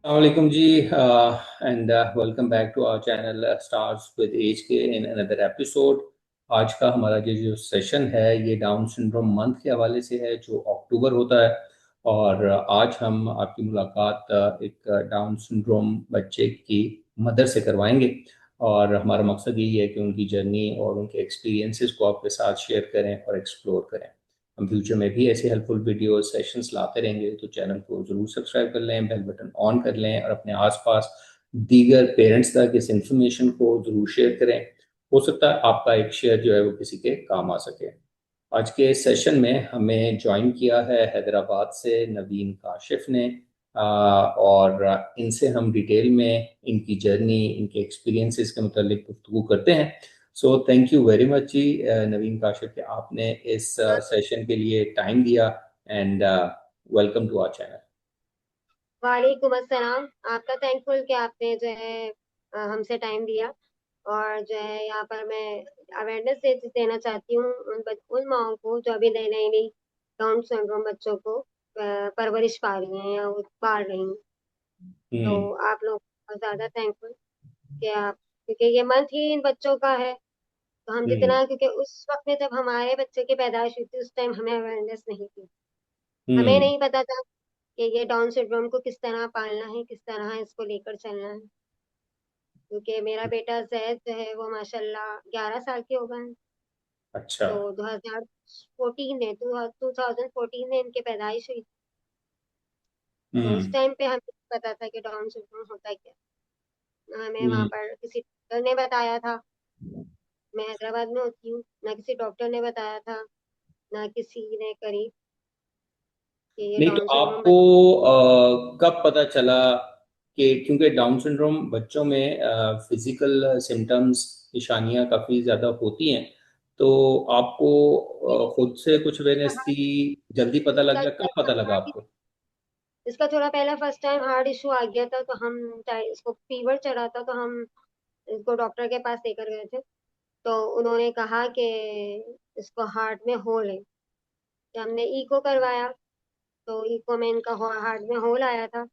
Assalamualaikum जी and welcome back to our channel stars with H K in another episode. आज का हमारा ये जो सेशन है ये डाउन सिंड्रोम मंथ के हवाले से है जो अक्टूबर होता है। और आज हम आपकी मुलाकात एक डाउन सिंड्रोम बच्चे की मदर से करवाएंगे। और हमारा मकसद यही है कि उनकी जर्नी और उनके एक्सपीरियंसेस को आपके साथ शेयर करें और एक्सप्लोर करें। हम फ्यूचर में भी ऐसे हेल्पफुल वीडियो सेशंस लाते रहेंगे, तो चैनल को जरूर सब्सक्राइब कर लें, बेल बटन ऑन कर लें और अपने आसपास दीगर पेरेंट्स तक इस इंफॉर्मेशन को जरूर शेयर करें। हो सकता है आपका एक शेयर जो है वो किसी के काम आ सके। आज के सेशन में हमें ज्वाइन किया है हैदराबाद से नवीन काशिफ ने। और इनसे हम डिटेल में इनकी जर्नी, इनके एक्सपीरियंसेस के मुतालिक गुफ्तगू करते हैं। So thank you very much ji Naveen Kashif कि आपने इस सेशन के लिए टाइम दिया। And welcome to our channel. वालेकुम अस्सलाम। आपका थैंकफुल कि आपने जो है हमसे टाइम दिया। और जो है यहाँ पर मैं अवेयरनेस देना चाहती हूँ उन माओं को जो अभी नई नई नई डाउन सिंड्रोम बच्चों को परवरिश पा रही हैं या वो पाल रही हैं। तो हम्म। आप लोग बहुत ज़्यादा थैंकफुल कि आप, क्योंकि ये मंथ ही इन बच्चों का है। तो हम हम्म। जितना, क्योंकि उस वक्त में जब हमारे बच्चे की पैदाइश हुई थी उस टाइम हमें अवेयरनेस नहीं थी। हमें हम्म। नहीं पता था कि ये डाउन सिंड्रोम को किस तरह पालना है, किस तरह इसको लेकर चलना है। क्योंकि मेरा बेटा जैद जो है वो माशाल्लाह 11 साल के हो गए हैं। अच्छा। तो 2014 में 2014 में इनके पैदाइश हुई। तो उस हम्म। टाइम पे हमें नहीं पता था कि डाउन सिंड्रोम होता क्या। ना हमें वहाँ हम्म। पर किसी डॉक्टर ने बताया था। मैं हैदराबाद में होती हूँ, ना किसी डॉक्टर ने बताया था, ना किसी ने करीब कि ये नहीं तो डाउन सिंड्रोम आपको कब पता चला कि क्योंकि डाउन सिंड्रोम बच्चों में फिजिकल सिम्टम्स, निशानियां काफ़ी ज़्यादा होती हैं, तो आपको खुद से कुछ अवेयरनेस थी? जल्दी पता लग इसका गया? कब पता लगा आपको? इसका थोड़ा पहला फर्स्ट टाइम हार्ट इशू आ गया था। तो हम इसको फीवर चढ़ा था, तो हम इसको डॉक्टर के पास लेकर गए थे। तो उन्होंने कहा कि इसको हार्ट में होल है। तो हमने इको करवाया। तो इको में इनका हार्ट में होल आया था।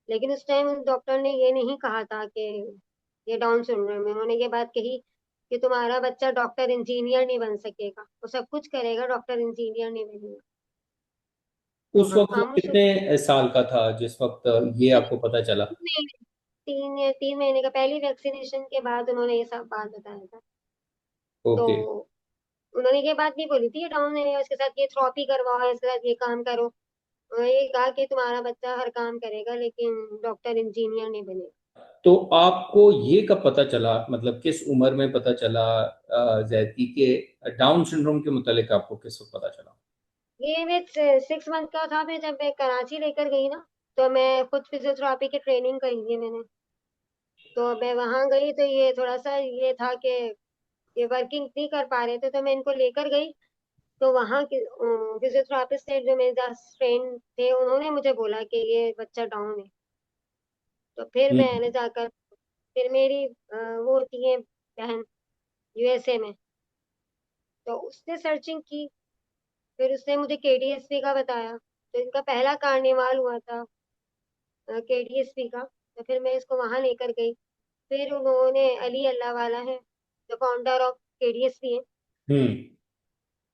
लेकिन उस टाइम उस डॉक्टर ने ये नहीं कहा था कि ये डाउन सिंड्रोम है। उन्होंने ये बात कही कि तुम्हारा बच्चा डॉक्टर इंजीनियर नहीं बन सकेगा, वो सब कुछ करेगा, डॉक्टर इंजीनियर नहीं बनेगा। तो उस हम वक्त वो खामोश हो कितने साल का था जिस वक्त ये गए। आपको पता चला? 3 महीने का पहली वैक्सीनेशन के बाद उन्होंने ये सब बात बताया था। तो ओके। उन्होंने ये बात नहीं बोली थी ये डाउन है, इसके साथ ये थेरेपी करवाओ, इसके साथ ये काम करो। उन्होंने ये कहा कि तुम्हारा बच्चा हर काम करेगा लेकिन डॉक्टर इंजीनियर नहीं बनेगा। तो आपको ये कब पता चला, मतलब किस उम्र में पता चला जैदी के डाउन सिंड्रोम के मुतालिक आपको किस वक्त पता चला? ये मैं 6 मंथ का था। मैं जब मैं कराची लेकर गई ना, तो मैं खुद फिजियोथेरेपी की ट्रेनिंग करी थी मैंने। तो मैं वहां गई तो ये थोड़ा सा ये था कि ये वर्किंग नहीं कर पा रहे थे, तो मैं इनको लेकर गई। तो वहाँ के फिजियोथेरापिस्ट थे जो मेरे साथ फ्रेंड थे, उन्होंने मुझे बोला कि ये बच्चा डाउन है। तो फिर हम्म। मैंने जाकर, फिर मेरी वो होती है बहन यूएसए में, तो उसने सर्चिंग की। फिर उसने मुझे केडीएसपी का बताया। तो इनका पहला कार्निवाल हुआ था केडीएसपी का। तो फिर मैं इसको वहां लेकर गई। फिर उन्होंने, अली अल्लाह वाला है जो फाउंडर ऑफ केडीएसपी है, हम्म।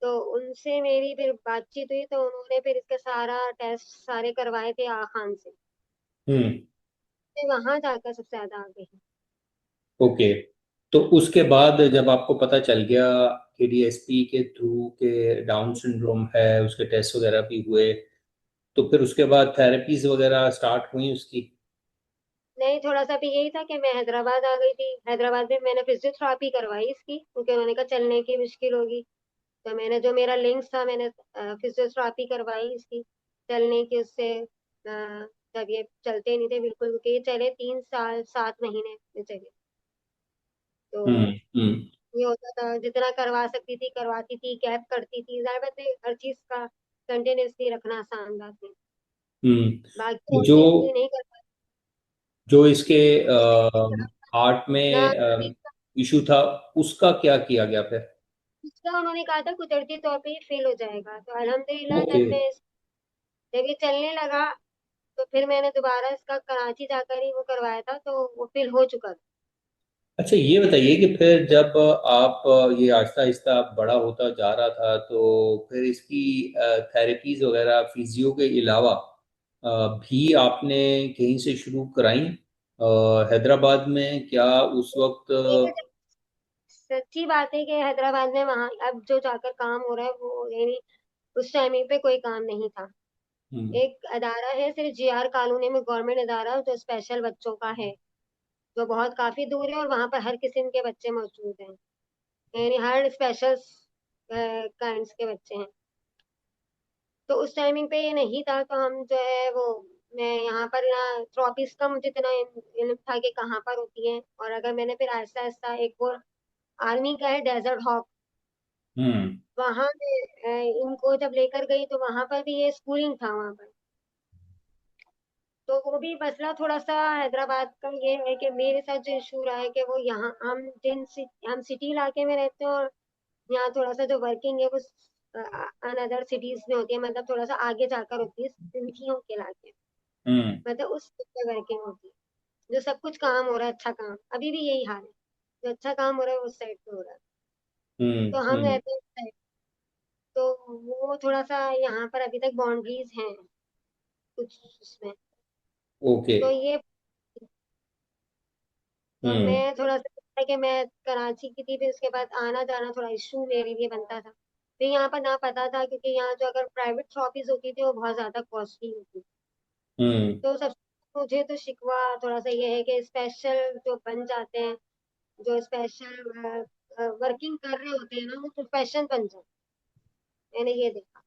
तो उनसे मेरी फिर बातचीत हुई। तो उन्होंने फिर इसका सारा टेस्ट सारे करवाए थे आखान से। हम्म। फिर वहां जाकर सबसे ज्यादा आगे है। ओके। तो उसके बाद जब आपको पता चल गया केडीएसपी के थ्रू के डाउन सिंड्रोम है, उसके टेस्ट वगैरह भी हुए, तो फिर उसके बाद थेरेपीज वगैरह स्टार्ट हुई उसकी? नहीं, थोड़ा सा भी यही था कि मैं हैदराबाद आ गई थी। हैदराबाद में मैंने फिजियोथेरापी करवाई इसकी, क्योंकि उन्होंने कहा चलने की मुश्किल होगी। तो मैंने, जो मेरा लिंक्स था, मैंने फिजियोथेरापी करवाई इसकी चलने की उससे। जब ये चलते नहीं थे बिल्कुल, क्योंकि ये चले 3 साल 7 महीने में चले। हम्म। तो हम्म। ये होता था, जितना करवा सकती थी करवाती थी, कैब करती थी। जाहिर बात है हर चीज का कंटिन्यूसली रखना आसान बात है। हम्म। बाकी तो और जो चीज भी नहीं कर जो इसके पाती हार्ट ना। में इशू था, उसका क्या किया गया फिर? उसका उन्होंने कहा था कुदरती तौर पे ये फेल हो जाएगा। तो अल्हम्दुलिल्लाह ओके। जब ये चलने लगा, तो फिर मैंने दोबारा इसका कराची जाकर ही वो करवाया था, तो वो फिल हो चुका था। अच्छा, ये बताइए कि फिर जब आप ये आहिस्ता आहिस्ता बड़ा होता जा रहा था, तो फिर इसकी थेरेपीज वगैरह फिजियो के अलावा भी आपने कहीं से शुरू कराई हैदराबाद में, क्या उस वक्त? देखिए, जब सच्ची बात है कि हैदराबाद में वहाँ अब जो जाकर काम हो रहा है वो यानी उस टाइमिंग पे कोई काम नहीं था। हम्म। एक अदारा है सिर्फ जीआर कॉलोनी में, गवर्नमेंट अदारा जो स्पेशल बच्चों का है, जो बहुत काफी दूर है, और वहां पर हर किस्म के बच्चे मौजूद हैं, यानी हर स्पेशल काइंड्स के बच्चे हैं। तो उस टाइमिंग पे ये नहीं था, तो हम जो है वो, मैं यहाँ पर ना ट्रॉफीज का मुझे इतना इल्म था कि कहाँ पर होती है, और अगर मैंने फिर आहिस्ता आहिस्ता एक और आर्मी का है डेजर्ट हॉक, हम्म। वहां मैं इनको जब लेकर गई तो वहां पर भी ये स्कूलिंग था वहां पर। तो वो भी मसला थोड़ा सा हैदराबाद का ये है कि मेरे साथ जो इशू रहा है कि वो यहाँ हम सिटी इलाके में रहते हैं, और यहाँ थोड़ा सा जो वर्किंग है वो अनदर सिटीज में होती है, मतलब थोड़ा सा आगे जाकर होती है, सिंथियों के इलाके, हम्म। मतलब उस वर्किंग होती है जो सब कुछ काम हो रहा है, अच्छा काम अभी भी यही हाल है, जो अच्छा काम हो रहा है वो उस साइड पे हो रहा है। हम्म। तो हम हम्म। रहते हैं उस साइड, तो वो थोड़ा सा यहाँ पर अभी तक बाउंड्रीज हैं कुछ उसमें। ओके। तो ये, तो हम्म। मैं थोड़ा सा है कि मैं कराची की थी, फिर उसके बाद आना जाना थोड़ा इशू मेरे लिए बनता था। फिर यहाँ पर ना पता था, क्योंकि यहाँ जो अगर प्राइवेट ऑफिस होती थी वो बहुत ज्यादा कॉस्टली होती थी। हम्म। तो सबसे मुझे तो शिकवा थोड़ा सा ये है कि स्पेशल जो बन जाते हैं, जो स्पेशल वर्किंग कर रहे होते हैं ना, वो प्रोफेशन बन जाते हैं। मैंने ये देखा,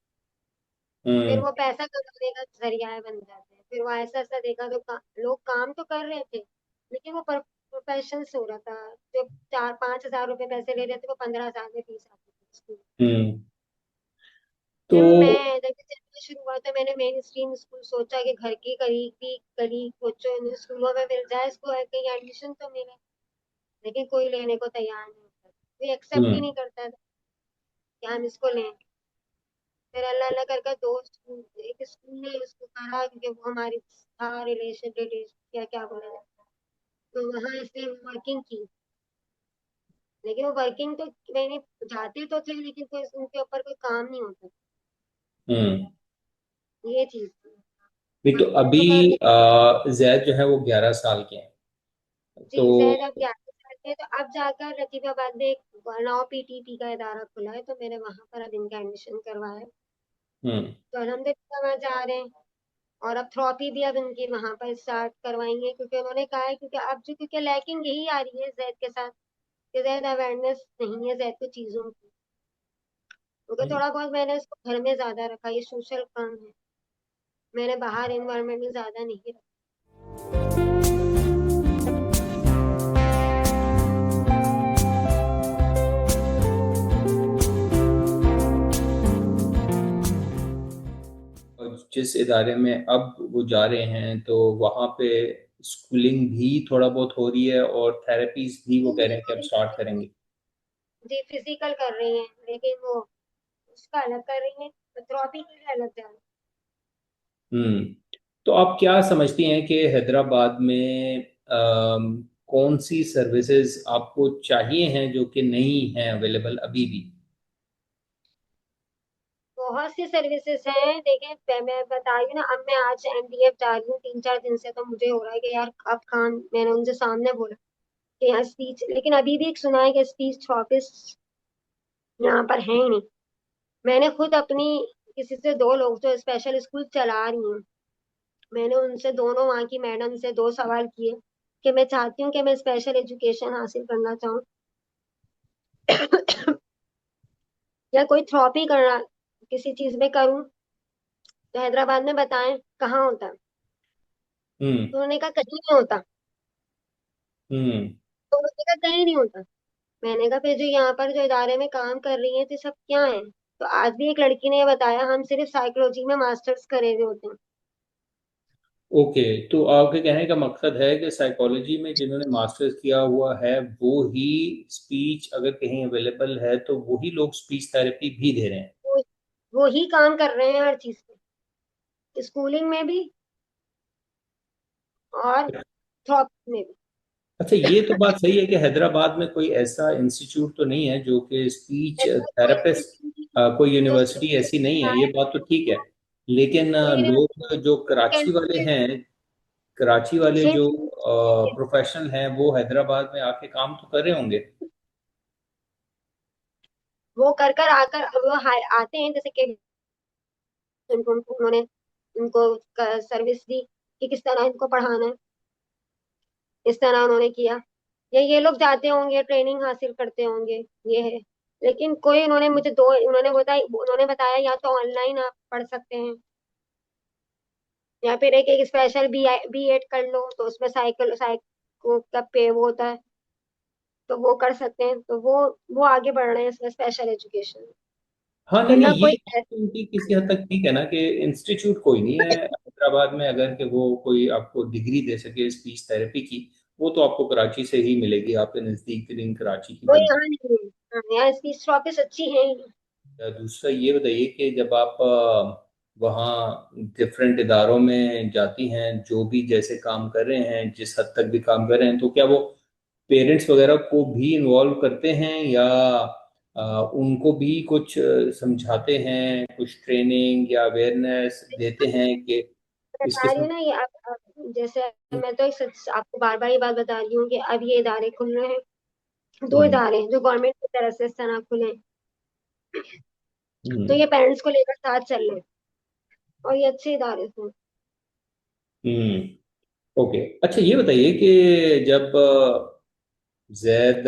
फिर हम्म। वो पैसा कमाने का जरिया बन जाते हैं। फिर वो ऐसा ऐसा देखा तो लोग काम तो कर रहे थे, लेकिन वो प्रोफेशन से हो रहा था। जो 4-5 हज़ार रुपए पैसे ले रहे थे वो 15 हज़ार में फीस आती थी। हम्म। तो फिर मैं जब से शुरू हुआ तो मैंने मेन स्ट्रीम स्कूल सोचा कि घर के करीब भी करीब बच्चों इन स्कूलों में मिल जाए, इसको कहीं एडमिशन तो मिले, लेकिन कोई लेने को तैयार नहीं होता, कोई एक्सेप्ट ही हम्म। नहीं करता था कि हम इसको लें। फिर अल्लाह अल्लाह कर दो स्कूल, एक स्कूल ने उसको कहा, क्योंकि वो हमारी था रिलेशन या क्या बोला जाए, तो वहाँ इसने वर्किंग की। लेकिन वो वर्किंग तो मैंने जाते तो थे, लेकिन कोई उनके ऊपर कोई काम नहीं होता, हम्म। ये चीज थी। नहीं तो बाकी वो अभी तो कर रहे। जैद जो है वो 11 साल के हैं। जी, तो जैद अब 11 साल के, तो अब जाकर लतीफाबाद में एक नाव पीटीपी का इदारा खुला है, तो मैंने वहां पर अब इनका एडमिशन करवाया है। हम्म। तो अल्हम्दुलिल्लाह वहाँ जा रहे हैं। और अब थेरेपी भी अब इनकी वहां पर स्टार्ट करवाएंगे, क्योंकि उन्होंने कहा है, क्योंकि अब जो क्योंकि लैकिंग यही आ रही है जैद के साथ, कि जैद अवेयरनेस नहीं है जैद को चीजों की। क्योंकि नहीं। थोड़ा बहुत मैंने इसको घर में ज्यादा रखा, ये सोशल काम है, मैंने बाहर एनवायरनमेंट में ज्यादा नहीं रखा। और जिस इदारे में अब वो जा रहे हैं, तो वहाँ पे स्कूलिंग भी थोड़ा बहुत हो रही है और थेरेपीज भी वो कह रहे हैं कि अब स्टार्ट करेंगे। जी, फिजिकल कर रही हैं, लेकिन वो उसका अलग कर रही हैं, थेरेपी के लिए अलग जा रही हम्म। तो आप क्या समझती हैं कि हैदराबाद में कौन सी सर्विसेज आपको चाहिए हैं जो कि नहीं हैं अवेलेबल अभी भी? हैं। बहुत सी सर्विसेज हैं, देखें मैं बता रही हूँ ना, अब मैं आज एमडीएफ जा रही हूँ 3-4 दिन से, तो मुझे हो रहा है कि यार अब खान, मैंने उनसे सामने बोला कि यहाँ स्पीच, लेकिन अभी भी एक सुना है कि स्पीच थेरेपिस्ट यहाँ पर है ही नहीं। मैंने खुद अपनी किसी से, 2 लोग जो स्पेशल स्कूल चला रही हैं, मैंने उनसे, दोनों वहाँ की मैडम से 2 सवाल किए कि मैं चाहती हूँ कि मैं स्पेशल एजुकेशन हासिल करना चाहूँ या कोई थेरेपी करना, किसी चीज में करूँ, तो हैदराबाद में बताएं कहाँ होता है। हम्म। तो उन्होंने कहा कहीं नहीं होता। हम्म। तो उन्होंने कहा कहीं नहीं होता। मैंने कहा फिर जो यहाँ पर जो इदारे में काम कर रही हैं तो सब क्या है। तो आज भी एक लड़की ने ये बताया, हम सिर्फ साइकोलॉजी में मास्टर्स करे हुए होते हैं। ओके, तो आपके कहने का मकसद है कि साइकोलॉजी में जिन्होंने मास्टर्स किया हुआ है वो ही स्पीच अगर कहीं अवेलेबल है तो वही लोग स्पीच थेरेपी भी दे रहे हैं? वो वो ही काम कर रहे हैं हर चीज पे, स्कूलिंग में भी और थ्रॉप में भी। अच्छा, ये तो बात सही है कि हैदराबाद में कोई ऐसा इंस्टीट्यूट तो नहीं है जो कि स्पीच ऐसा कोई थेरेपिस्ट, institute कोई जो यूनिवर्सिटी स्पीच ऐसी नहीं है, ये सिखाए, बात तो ठीक है। लेकिन कोई लोग जो कराची वाले यूनिवर्सिटी हैं, कराची वाले सिर्फ जो प्रोफेशनल हैं, वो हैदराबाद में आके काम तो कर रहे होंगे। वो कर कर आकर अब वो आते हैं, जैसे कि उनको उन्होंने उनको सर्विस दी कि किस तरह इनको पढ़ाना है, इस तरह उन्होंने किया। या ये लोग जाते होंगे, ट्रेनिंग हासिल करते होंगे, ये है। लेकिन कोई उन्होंने मुझे दो उन्होंने बताया या तो ऑनलाइन आप पढ़ सकते हैं, या फिर एक स्पेशल बी एड कर लो, तो उसमें साइको का पे वो होता है, तो वो कर सकते हैं। तो वो आगे बढ़ रहे हैं इसमें, स्पेशल एजुकेशन। हाँ, नहीं वरना नहीं, कोई ये बात तो उनकी किसी हद तक ठीक है ना, कि इंस्टीट्यूट कोई नहीं है हैदराबाद में अगर कि वो कोई आपको डिग्री दे सके स्पीच थेरेपी की, वो तो आपको कराची से ही मिलेगी, आपके नज़दीक तरीन कराची की कोई बन। यहाँ नहीं है। हाँ, यहाँ इसकी शॉपिस अच्छी है ही। दूसरा ये बताइए कि जब आप वहाँ डिफरेंट इदारों में जाती हैं, जो भी जैसे काम कर रहे हैं, जिस हद तक भी काम कर रहे हैं, तो क्या वो पेरेंट्स वगैरह को भी इन्वॉल्व करते हैं, या उनको भी कुछ समझाते हैं, कुछ ट्रेनिंग या अवेयरनेस देते हैं कि इस बता रही किस्म। हूँ ना, ये जैसे मैं तो एक सच आपको बार बार ये बात बता रही हूँ कि अब ये इदारे खुल रहे हैं, दो हम्म। इदारे हैं जो गवर्नमेंट की तरफ से इस तरह खुले हैं। तो हम्म। ये पेरेंट्स को लेकर साथ चल रहे हैं, और ये अच्छे इदारे हैं। हम्म। ओके, अच्छा ये बताइए कि जब जैद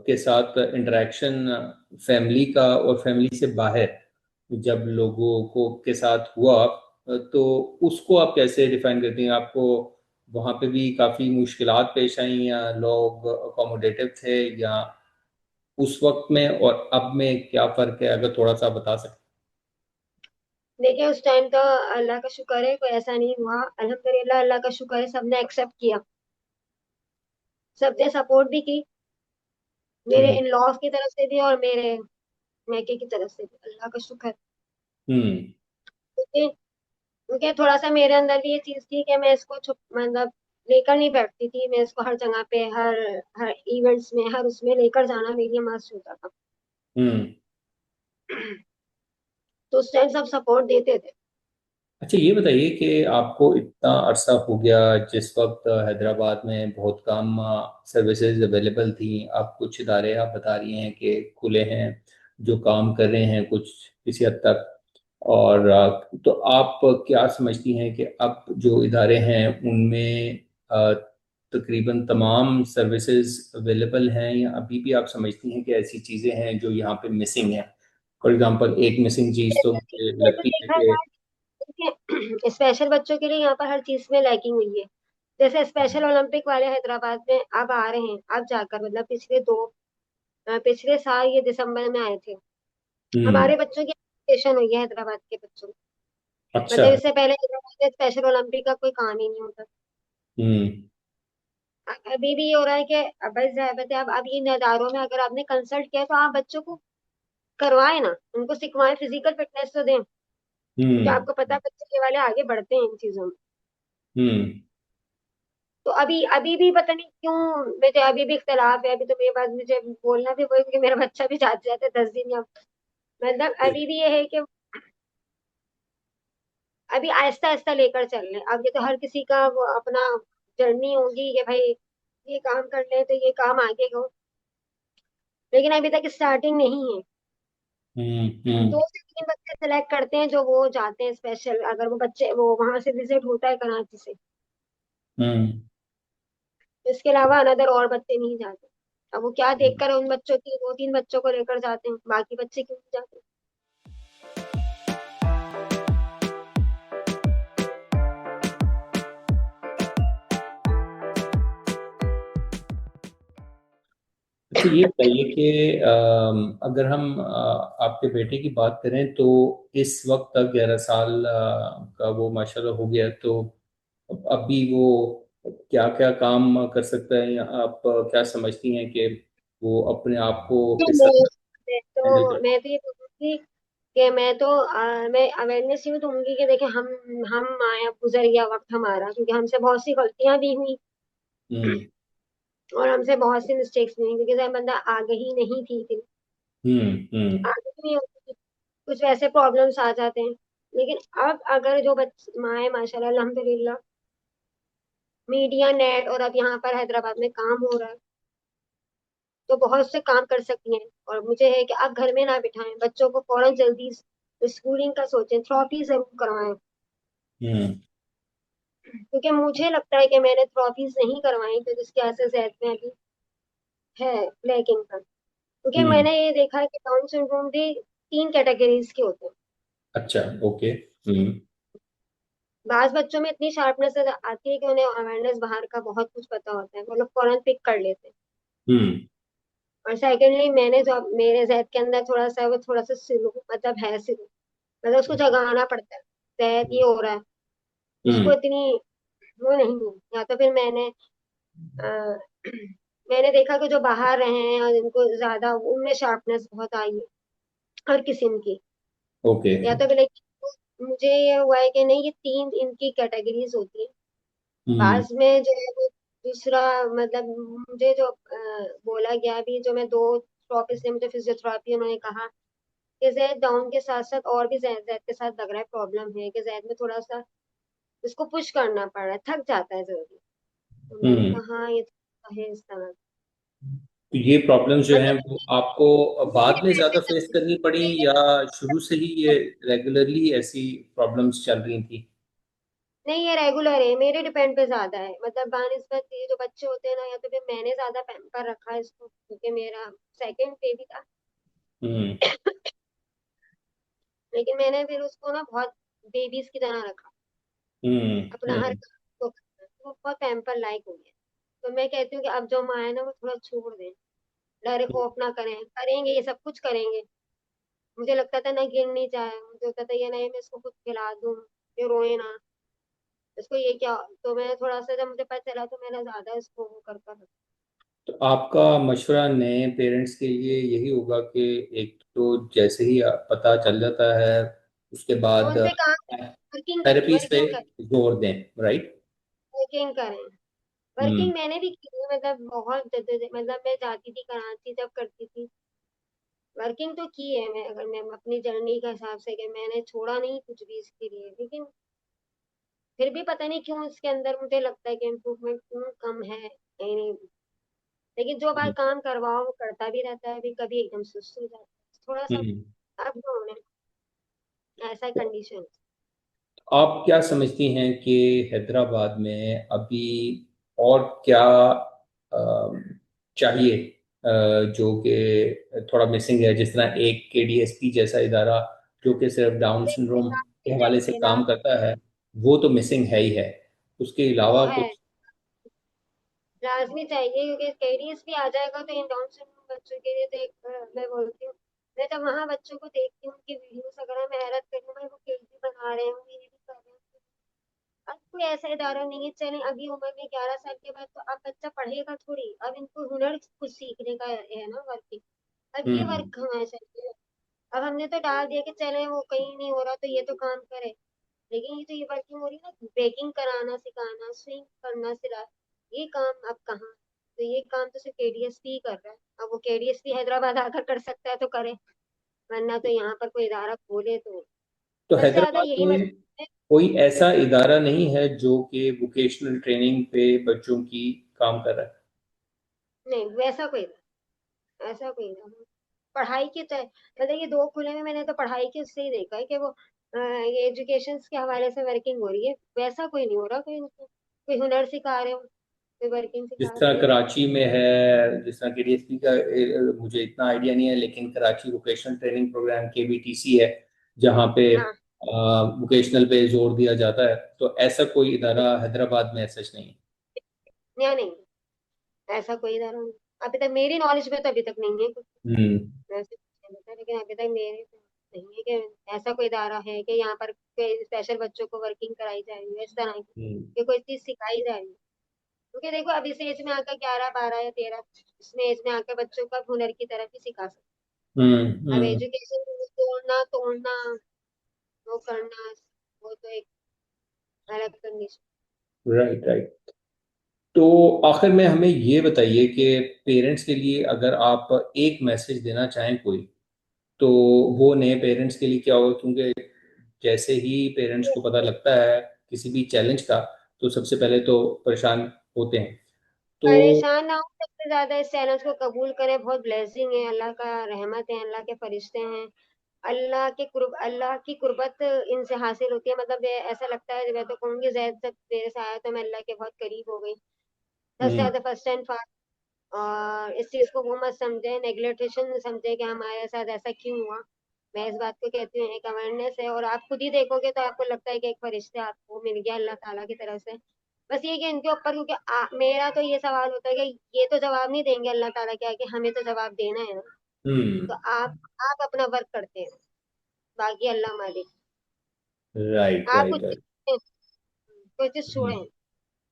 के साथ इंटरेक्शन फैमिली का और फैमिली से बाहर जब लोगों को के साथ हुआ, तो उसको आप कैसे डिफाइन करती हैं? आपको वहाँ पे भी काफ़ी मुश्किलात पेश आई, या लोग अकोमोडेटिव थे, या उस वक्त में और अब में क्या फ़र्क है, अगर थोड़ा सा बता सकते। देखिए उस टाइम तो अल्लाह का शुक्र है, कोई ऐसा नहीं हुआ, अल्हम्दुलिल्लाह, अल्लाह का शुक्र है, सबने एक्सेप्ट किया, सबने सपोर्ट भी की, मेरे हम्म। इन लॉज की तरफ से भी और मेरे मैके की तरफ से भी, अल्लाह का शुक्र है। हम्म। क्योंकि क्योंकि थोड़ा सा मेरे अंदर भी ये चीज थी कि मैं इसको छुप मतलब लेकर नहीं बैठती थी, मैं इसको हर जगह पे, हर हर इवेंट्स में, हर उसमें लेकर जाना मेरे लिए मस्त होता था। हम्म। तो उस टाइम सब सपोर्ट देते थे। अच्छा, ये बताइए कि आपको इतना अरसा हो गया, जिस वक्त हैदराबाद में बहुत कम सर्विसेज अवेलेबल थी, अब कुछ इदारे आप बता रही हैं कि खुले हैं, जो काम कर रहे हैं कुछ किसी हद तक, और तो आप क्या समझती हैं कि अब जो इदारे हैं उनमें तकरीबन तमाम सर्विसेज अवेलेबल हैं, या अभी भी आप समझती हैं कि ऐसी चीज़ें हैं जो यहाँ पे मिसिंग हैं? फॉर एग्जांपल, एक मिसिंग चीज़ तो मुझे जैसे लगती है देखा कि। जाए, देखिए स्पेशल बच्चों के लिए यहाँ पर हर चीज में लैकिंग हुई है। जैसे स्पेशल ओलंपिक वाले हैदराबाद में अब आ रहे हैं, अब जाकर, मतलब पिछले साल ये दिसंबर में आए थे। हम्म। हमारे बच्चों की एजुकेशन हुई है हैदराबाद के बच्चों में। अच्छा। मतलब इससे पहले हैदराबाद में स्पेशल ओलंपिक का कोई काम ही नहीं होता। हम्म। अभी भी ये हो रहा है कि अब अब इन इदारों में अगर आपने कंसल्ट किया तो आप बच्चों को करवाएं ना, उनको सिखवाएं, फिजिकल फिटनेस तो दें, क्योंकि हम्म। आपको पता है बच्चे ये वाले आगे बढ़ते हैं इन चीजों में। हम्म। तो अभी अभी भी पता नहीं क्यों मुझे अभी भी इख्तलाफ है। अभी तो मेरे पास मुझे बोलना भी वही, क्योंकि मेरा बच्चा भी जाते जाते 10 दिन या, मतलब अभी भी ये है कि अभी आहिस्ता आहिस्ता लेकर चल रहे हैं। अब ये तो हर किसी का वो अपना जर्नी होगी कि भाई ये काम कर ले तो ये काम आगे हो, लेकिन अभी तक स्टार्टिंग नहीं है। हम्म। हम्म। 2 से 3 बच्चे सेलेक्ट करते हैं जो वो जाते हैं स्पेशल, अगर वो बच्चे वो वहां से विजिट होता है कराची से। हम्म। इसके अलावा अनदर और बच्चे नहीं जाते। अब वो क्या देखकर उन बच्चों की 2-3 बच्चों को लेकर जाते हैं, बाकी बच्चे क्यों नहीं जाते। अच्छा, ये बताइए कि अगर हम आपके बेटे की बात करें, तो इस वक्त तक 11 साल का वो माशाल्लाह हो गया, तो अभी वो क्या क्या काम कर सकता है, या आप क्या समझती हैं कि वो अपने आप को तो किस हद तक मैं हैंडल तो कर। मैं तो ये बोलूंगी कि मैं अवेयरनेस यूँ दूंगी कि देखें हम आए, अब गुजर गया वक्त हमारा, क्योंकि हमसे बहुत सी गलतियां भी हुई हम्म और हमसे बहुत सी मिस्टेक्स भी हुई, क्योंकि जब बंदा आगे ही नहीं थी, हम्म आगे ही नहीं होती, कुछ वैसे प्रॉब्लम्स आ जाते हैं। लेकिन अब अगर जो माए माशाल्लाह अल्हम्दुलिल्लाह, मीडिया नेट और अब यहाँ पर हैदराबाद में काम हो रहा है, तो बहुत से काम कर सकती हैं। और मुझे है कि आप घर में ना बिठाएं बच्चों को, फौरन जल्दी स्कूलिंग का सोचें, थ्रॉपी जरूर करवाएं। हम्म क्योंकि मुझे लगता है कि मैंने थ्रॉपीज नहीं करवाई तो जिसकी वजह से में अभी है लैकिंग का। क्योंकि हम्म। मैंने ये देखा है कि डाउन सिंड्रोम भी 3 कैटेगरीज के होते हैं। अच्छा, ओके। हम्म बाज बच्चों में इतनी शार्पनेस आती है कि उन्हें अवेयरनेस बाहर का बहुत कुछ पता होता है, वो लोग फौरन पिक कर लेते हैं। हम्म और सेकेंडली, मैंने जो मेरे जहत के अंदर थोड़ा सा वो थोड़ा सा स्लो मतलब है स्लो, मतलब उसको जगाना पड़ता है, जहत ये हो रहा है, उसको हम्म इतनी वो नहीं है। या तो फिर अ, मैंने देखा कि जो बाहर रहे हैं और इनको ज्यादा उनमें शार्पनेस बहुत आई है, हर किस्म की। ओके। या तो फिर मुझे ये हुआ है कि नहीं, ये 3 इनकी कैटेगरीज होती है। हम्म बाद में जो है वो दूसरा, मतलब मुझे जो बोला गया अभी, जो मैं 2 थेरेपी से, मुझे फिजियोथेरेपी उन्होंने कहा कि जैद डाउन के साथ साथ और भी जैद जैद के साथ लग रहा है प्रॉब्लम है, कि जैद में थोड़ा सा इसको पुश करना पड़ रहा है, थक जाता है जल्दी। तो मैंने हम्म। कहा हाँ, ये तो है इस तरह। तो ये प्रॉब्लम्स जो हैं मतलब वो आपको बाद में ज्यादा फेस करनी पड़ी, या शुरू से ही ये रेगुलरली ऐसी प्रॉब्लम्स चल रही थी? नहीं, ये रेगुलर है, मेरे डिपेंड पे ज्यादा है। मतलब बानिस्बत ये जो बच्चे होते हैं ना, या तो फिर मैंने ज्यादा पैम्पर रखा है इसको, क्योंकि मेरा सेकंड बेबी था। हम्म लेकिन मैंने फिर उसको ना बहुत बेबीज की तरह रखा, अपना हर हम्म। काम को करना। तो वो बहुत पैम्पर लाइक हो गया। तो मैं कहती हूँ कि अब जो माँ है ना, वो थोड़ा छोड़ दें, डर को अपना करें, करेंगे ये सब कुछ करेंगे। मुझे लगता था ना गिर नहीं जाए, मुझे लगता था ये नहीं, मैं इसको कुछ खिला दूं, ये रोए ना, इसको ये क्या। तो मैं थोड़ा सा, जब मुझे पता चला तो मैंने ज्यादा इसको वो कर रखा। तो आपका मशवरा नए पेरेंट्स के लिए यही होगा कि एक तो जैसे ही पता चल जाता है उसके तो बाद उनसे काम वर्किंग करें, थेरेपीज पे वर्किंग करें, जोर दें, राइट? वर्किंग करें। हम्म वर्किंग मैंने भी की है, मतलब बहुत मतलब मैं जाती थी कराची जब करती थी, वर्किंग तो की है। मैं अगर मैं अपनी जर्नी का हिसाब से, कि मैंने छोड़ा नहीं कुछ भी इसके लिए, लेकिन फिर भी पता नहीं क्यों इसके अंदर मुझे लगता है कि इम्प्रूवमेंट क्यों कम है, कहीं नहीं। लेकिन जो बात काम करवाओ वो करता भी रहता है, भी कभी एकदम सुस्त हो जाता है थोड़ा सा, हम्म। अब डाउन है, ऐसा कंडीशन। आप क्या समझती हैं कि हैदराबाद में अभी और क्या चाहिए, जो कि थोड़ा मिसिंग है? जिस तरह एक केडीएसपी जैसा इदारा जो कि सिर्फ डाउन सिंड्रोम के हवाले से चाहिए ना, काम करता है, वो तो मिसिंग है ही है। उसके वो अलावा है कुछ? लाजमी चाहिए, क्योंकि कैरियर्स भी आ जाएगा तो इन डाउन सिंड्रोम बच्चों के लिए तो एक मैं बोलती हूँ, मैं जब वहाँ बच्चों को देखती हूँ उनकी वीडियोस, अगर मैं हैरत करती हूँ, भाई वो केक भी बना रहे हैं, वो ये भी कर रहे हैं। अब कोई ऐसा इदारा नहीं है, चले अभी उम्र में 11 साल के बाद तो अब बच्चा पढ़ेगा थोड़ी, अब इनको हुनर कुछ सीखने का है ना, वर्किंग। अब ये हम्म वर्क होना चाहिए। अब हमने तो डाल दिया कि चले वो कहीं नहीं हो रहा तो ये तो काम करे, लेकिन ये तो ये वर्किंग हो रही है ना, बेकिंग कराना सिखाना, स्विंग करना सिला, ये काम अब कहाँ। तो ये काम तो सिर्फ केडीएसपी ही कर रहा है। अब वो केडीएसपी हैदराबाद आकर कर सकता है तो करे, वरना तो यहाँ पर कोई इदारा खोले तो तो सबसे ज्यादा हैदराबाद यही में मसला है। कोई ऐसा इदारा नहीं है जो कि वोकेशनल ट्रेनिंग पे बच्चों की काम कर रहा है? नहीं, वैसा कोई ऐसा कोई इदारा पढ़ाई के चाहे, मतलब ये 2 खुले में मैंने तो पढ़ाई के उससे ही देखा है कि वो ये एजुकेशन के हवाले से वर्किंग हो रही है, वैसा कोई नहीं हो रहा। कोई उनको कोई हुनर सिखा रहे हो, कोई वर्किंग जिस सिखा रहे तरह हो, ये नहीं। कराची में है, जिस तरह केडीएसपी का मुझे इतना आइडिया नहीं है, लेकिन कराची वोकेशनल ट्रेनिंग प्रोग्राम केवीटीसी है जहाँ पे हाँ, वोकेशनल पे जोर दिया जाता है। तो ऐसा कोई इदारा हैदराबाद में सच नहीं है? या नहीं, ऐसा कोई इदारा नहीं, अभी तक मेरी नॉलेज में तो अभी तक नहीं है कुछ। हम्म वैसे कुछ नहीं पता, लेकिन अभी तक मेरे तो नहीं है कि ऐसा कोई इदारा है कि यहाँ पर कोई स्पेशल बच्चों को वर्किंग कराई जा रही है इस तरह की, हम्म कि कोई चीज सिखाई जा रही है। क्योंकि देखो अब इस एज में आकर 11 12 या 13, इसमें एज में आकर बच्चों का हुनर की तरफ ही सिखा सकते अब हम्म। एजुकेशन तोड़ना तोड़ना वो करना, वो तो एक अलग कंडीशन। Right, right. तो आखिर में हमें ये बताइए कि पेरेंट्स के लिए अगर आप एक मैसेज देना चाहें कोई, तो वो नए पेरेंट्स के लिए क्या होगा? क्योंकि जैसे ही पेरेंट्स को पता लगता है किसी भी चैलेंज का, तो सबसे पहले तो परेशान होते हैं। तो परेशान ना हो, सबसे ज्यादा इस चैलेंज को कबूल करें, बहुत ब्लेसिंग है, अल्लाह का रहमत है, अल्लाह के फरिश्ते हैं। अल्लाह की कुर्बत इनसे हासिल होती है, मतलब ये ऐसा लगता है, मैं तो कहूंगी जैद तक मेरे से आया तो मैं अल्लाह के बहुत करीब हो गई। सबसे हम्म, ज्यादा फर्स्ट एंड फास्ट। और इस चीज को वो मत समझे, नेग्लेक्टेशन समझे कि हमारे साथ ऐसा क्यों हुआ। मैं इस बात को कहती हूँ एक अवेयरनेस है, और आप खुद ही देखोगे तो आपको लगता है कि एक फरिश्ते आपको मिल गया अल्लाह ताला की तरफ से। बस ये कि इनके ऊपर, क्योंकि मेरा तो ये सवाल होता है कि ये तो जवाब नहीं देंगे अल्लाह ताला के आगे, हमें तो जवाब देना है ना। हम्म। तो आप अपना वर्क करते हैं, बाकी अल्लाह मालिक। राइट, आप राइट, कुछ राइट। कोई चीज हम्म, छोड़ें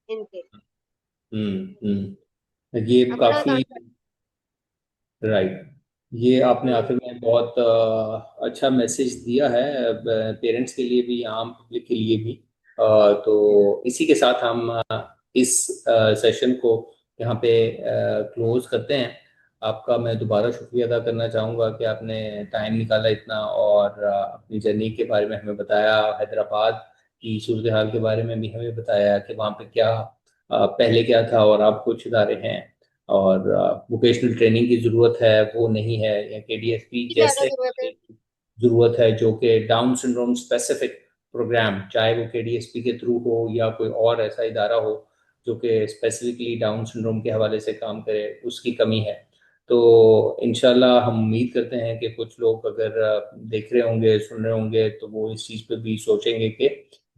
इनके, ये अपना काफी काम राइट। ये आपने करें। आखिर में बहुत अच्छा मैसेज दिया है, पेरेंट्स के लिए भी, आम पब्लिक के लिए भी। तो इसी के साथ हम इस सेशन को यहाँ पे क्लोज करते हैं। आपका मैं दोबारा शुक्रिया अदा करना चाहूँगा कि आपने टाइम निकाला इतना, और अपनी जर्नी के बारे में हमें बताया, हैदराबाद की सूरत हाल के बारे में भी हमें बताया कि वहाँ पे क्या पहले क्या था और आप कुछ इदारे हैं, और वोकेशनल ट्रेनिंग की ज़रूरत है वो नहीं है, या केडीएसपी ज्यादा जैसे जरूरत है। ज़रूरत है जो कि डाउन सिंड्रोम स्पेसिफिक प्रोग्राम, चाहे वो केडीएसपी के थ्रू हो या कोई और ऐसा इदारा हो जो कि स्पेसिफिकली डाउन सिंड्रोम के हवाले से काम करे, उसकी कमी है। तो इंशाल्लाह हम उम्मीद करते हैं कि कुछ लोग अगर देख रहे होंगे, सुन रहे होंगे, तो वो इस चीज़ पे भी सोचेंगे कि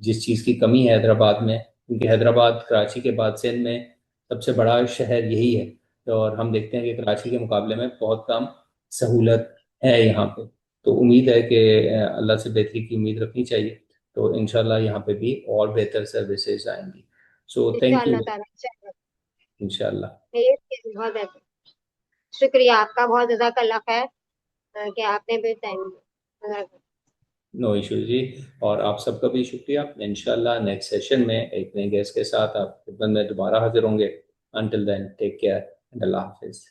जिस चीज़ की कमी है हैदराबाद में, क्योंकि हैदराबाद कराची के बाद सिंध में सबसे बड़ा शहर यही है, और हम देखते हैं कि कराची के मुकाबले में बहुत कम सहूलत है यहाँ पे। तो उम्मीद है कि अल्लाह से बेहतरी की उम्मीद रखनी चाहिए। तो इंशाल्लाह यहाँ पे भी और बेहतर सर्विसेज आएंगी। सो थैंक यू। इंशाअल्लाह ताला इंशाअल्लाह। इंशाल्लाह। मेरे लिए बहुत बेहतर। शुक्रिया आपका, बहुत जज़ाकल्लाह खैर, कि आपने भी टाइम दिया। नो इशू जी। और आप सबका भी शुक्रिया। इंशाल्लाह नेक्स्ट सेशन में एक नए गेस्ट के साथ आप खिदमत में दोबारा हाजिर होंगे। Until then take care and Allah Hafiz.